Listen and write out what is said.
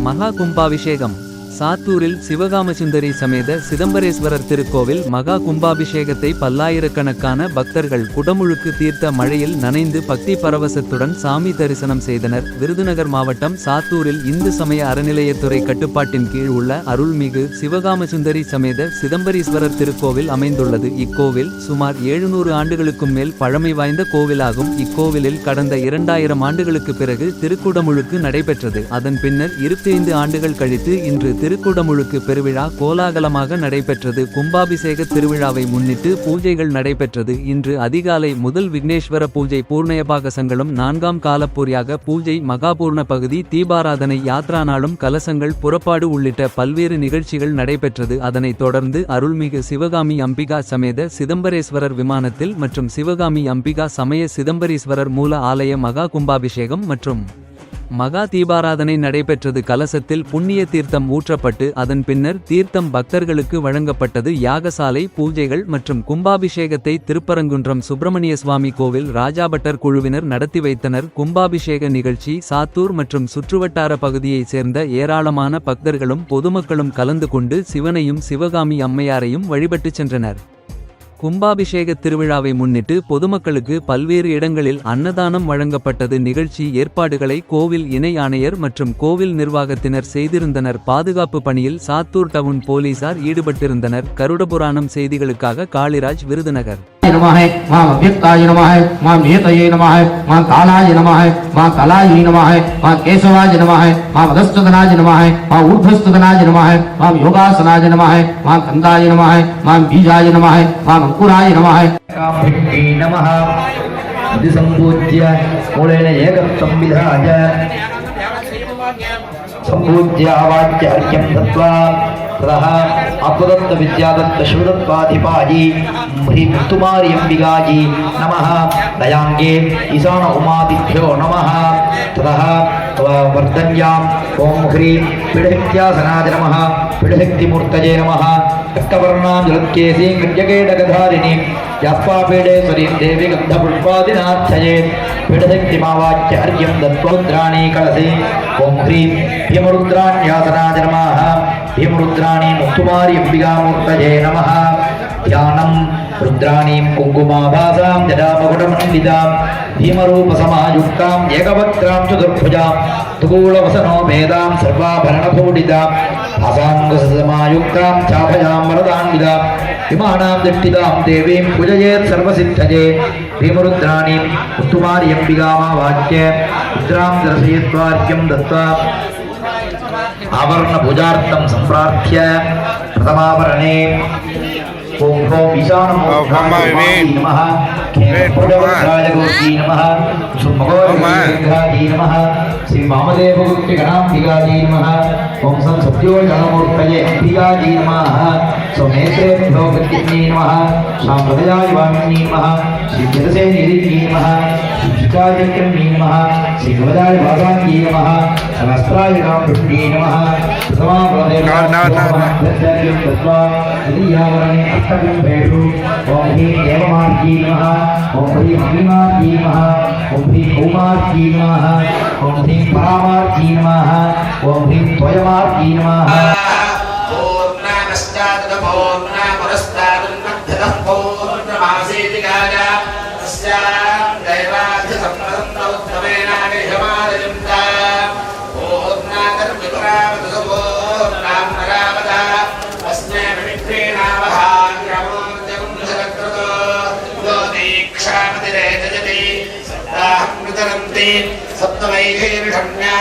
மகா கும்பாபிஷேகம். சாத்தூரில் சிவகாமசுந்தரி சமேத சிதம்பரேஸ்வரர் திருக்கோவில் மகா கும்பாபிஷேகத்தை பல்லாயிரக்கணக்கான பக்தர்கள் குடமுழுக்கு தீர்த்த மழையில் நனைந்து பக்தி பரவசத்துடன் சாமி தரிசனம் செய்தனர். விருதுநகர் மாவட்டம் சாத்தூரில் இந்து சமய அறநிலையத்துறை கட்டுப்பாட்டின் கீழ் உள்ள அருள்மிகு சிவகாமசுந்தரி சமேத சிதம்பரீஸ்வரர் திருக்கோவில் அமைந்துள்ளது. இக்கோவில் சுமார் 700 ஆண்டுகளுக்கும் மேல் பழமை வாய்ந்த கோவிலாகும். இக்கோவிலில் கடந்த 2000 ஆண்டுகளுக்கு பிறகு திருக்குடமுழுக்கு நடைபெற்றது. அதன் பின்னர் 25 ஆண்டுகள் கழித்து இன்று திருக்குடமுழுக்கு பெருவிழா கோலாகலமாக நடைபெற்றது. கும்பாபிஷேக திருவிழாவை முன்னிட்டு பூஜைகள் நடைபெற்றது. இன்று அதிகாலை முதல் விக்னேஸ்வர பூஜை, பூர்ணயபாகசங்களும் 4ஆம் காலப்பூரியாக பூஜை, மகாபூர்ண பகுதி, தீபாராதனை, யாத்ரா நாளும், கலசங்கள், புறப்பாடு உள்ளிட்ட பல்வேறு நிகழ்ச்சிகள் நடைபெற்றது. அதனைத் தொடர்ந்து அருள்மிகு சிவகாமி அம்பிகா சமேத சிதம்பரேஸ்வரர் விமானத்தில் மற்றும் சிவகாமி அம்பிகா சமய சிதம்பரீஸ்வரர் மூல ஆலய மகா கும்பாபிஷேகம் மற்றும் மகா தீபாராதனை நடைபெற்றது. கலசத்தில் புண்ணிய தீர்த்தம் ஊற்றப்பட்டு அதன் பின்னர் தீர்த்தம் பக்தர்களுக்கு வழங்கப்பட்டது. யாகசாலை பூஜைகள் மற்றும் கும்பாபிஷேகத்தை திருப்பரங்குன்றம் சுப்பிரமணிய சுவாமி கோவில் ராஜாபட்டர் குழுவினர் நடத்தி வைத்தனர். கும்பாபிஷேக நிகழ்ச்சி சாத்தூர் மற்றும் சுற்றுவட்டார பகுதியைச் சேர்ந்த ஏராளமான பக்தர்களும் பொதுமக்களும் கலந்து கொண்டு சிவனையும் சிவகாமி அம்மையாரையும் வழிபட்டு சென்றனர். கும்பாபிஷேக திருவிழாவை முன்னிட்டு பொதுமக்களுக்கு பல்வேறு இடங்களில் அன்னதானம் வழங்கப்பட்டது. நிகழ்ச்சி ஏற்பாடுகளை கோவில் இணை ஆணையர் மற்றும் கோவில் நிர்வாகத்தினர் செய்திருந்தனர். பாதுகாப்பு பணியில் சாத்தூர் டவுன் போலீசார் ஈடுபட்டிருந்தனர். கருடபுராணம் செய்திகளுக்காக காளிராஜ், விருதுநகர். नमः मां अव्यक्ताय नमः मां नियतये नमः मां कालाय नमः मां कलायै नमः मां केशवाय नमः मां अधस्तनाय नमः मां ऊर्ध्वस्तनाय नमः मां योगासनाय नमः मां कंदाय नमः मां बीजाय नमः मां अंकुराय नमः कामभिक्खे नमः इति संपूज्य मूलेन एकं विधाय संपूज्य आवाच्य अर्घ्यं दत्त्वा ततः अपदत्त विद्यादत्त शिवदत्ताधिपाजी ह्रीं मुत्तुमारी अंबिकाजी नमः दयांगे ईशान उमादिभ्यो नमः ततः वर्धन्यां ओं ह्रीं पीडशक्त्यासनाय नमः पीडशक्तिमूर्तये नमः रक्तवर्णां जलत्केशीं गण्डकेटकधारिणीं यास्पापीडेश्वरीं देवी गन्धपुष्पादिनार्थये पीडशक्तिमावाच्य अर्घ्यं दत्त्वा रुद्राणी कलसे ओं ह्रीं भीमरुद्राण्यासनाय नमः भीमरुद्राणी मुत्तुमारी अंबिकामूर्तये नमः ध्यानं रुद्राणीं कुङ्कुमाभासां जटामकुटमण्डितां भीमरूपसमायुक्तां एकवक्त्रां चतुर्भुजां तुगूलवसनो भेदां सर्वाभरणभूषितां भासाङ्गसमायुक्तां चाभयां वरदान्वितां विमानां दृष्टितां देवीं पूजयेत् सर्वसिद्धये भीमरुद्राणीं मुत्तुमारी अंबिकामावाच्य रुद्रां दर्शयित्वार्घ्यं दत्त्वा आवरण पूजार्थं संप्रार्थ्य प्रथमावरणे ओं ह्रौं ईशानमूर्तये नमः खेमपुरवक्त्राय गोत्री नमः सुमगोरविग्रहाय नमः श्री वामदेवगुप्तगणाम्बिकायै नमः ओं सं सत्योजनमूर्तये अंबिकायै नमः स्वनेत्रेभ्यो गतिन्यै नमः शाम्प्रदयाय वामिन्यै नमः श्री जलसेनीयै नमः शिष्टाचक्रम्यै नमः श्री गवदाय वासान्यै नमः सहस्राय रामपुष्ट्यै नमः ओं ह्रीं देवमार्गी नमः ओं ह्रीं हरिमार्गी नमः ओं ह्रीं कौमार्गी नमः ओं ह्रीं परामार्गी नमः ओं ह्रीं त्वयमार्गी नमः सप्तमैघैर्षण्या